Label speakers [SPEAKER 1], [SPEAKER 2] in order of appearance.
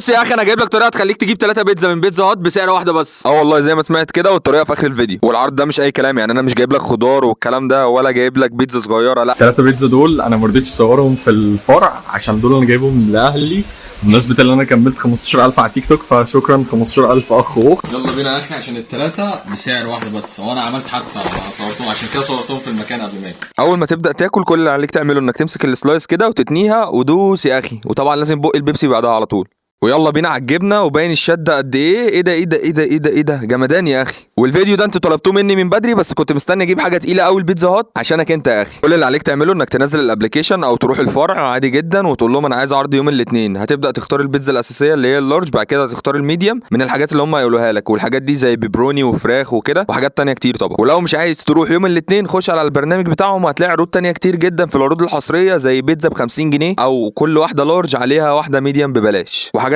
[SPEAKER 1] بص يا اخي، انا جايب لك طريقه تخليك تجيب 3 بيتزا من بيتزا هات بسعر واحده بس.
[SPEAKER 2] والله زي ما سمعت كده، والطريقه في اخر الفيديو. والعرض ده مش اي كلام، يعني انا مش جايب لك خضار والكلام ده، ولا جايب لك بيتزا صغيره، لا.
[SPEAKER 3] 3 بيتزا دول انا ما رضيتش اصورهم في الفرع عشان دول انا جايبهم لاهلي بمناسبه اللي انا كملت 15000 على تيك توك، فشكرا 15000 اخ واخت.
[SPEAKER 1] يلا بينا يا اخي، عشان الثلاثه بسعر واحده بس. وانا عملت حادثه انا صورتهم، عشان كده صورتهم في المكان قبل ما اجي.
[SPEAKER 2] اول ما تبدا تاكل، كل اللي عليك تعمله انك تمسك السلايس كده وتتنيها ودوس يا اخي، وطبعا لازم بق البيبسي بعدها على طول. ويلا بينا على الجبنه، وباين الشده قد ايه. ايه ده ايه ده ايه ده ايه ده ايه ده جمدان يا اخي. والفيديو ده انتوا طلبتوه مني من بدري، بس كنت مستني اجيب حاجه تقيله قوي البيتزا هات عشانك انت يا اخي. كل اللي عليك تعمله انك تنزل الابلكيشن او تروح الفرع عادي جدا، وتقول لهم انا عايز عرض يوم الاثنين. هتبدا تختار البيتزا الاساسيه اللي هي اللارج، بعد كده تختار الميديم من الحاجات اللي هم هيقولوها لك، والحاجات دي زي بيبروني وفراخ وكده وحاجات تانية كتير طبعا. ولو مش عايز تروح يوم الاثنين، خش على البرنامج بتاعهم، هتلاقي عروض تانية كتير جدا في العروض الحصريه، زي بيتزا ب 50 جنيه او كل واحده لارج عليها واحده ميديم ببلاش، وحاجات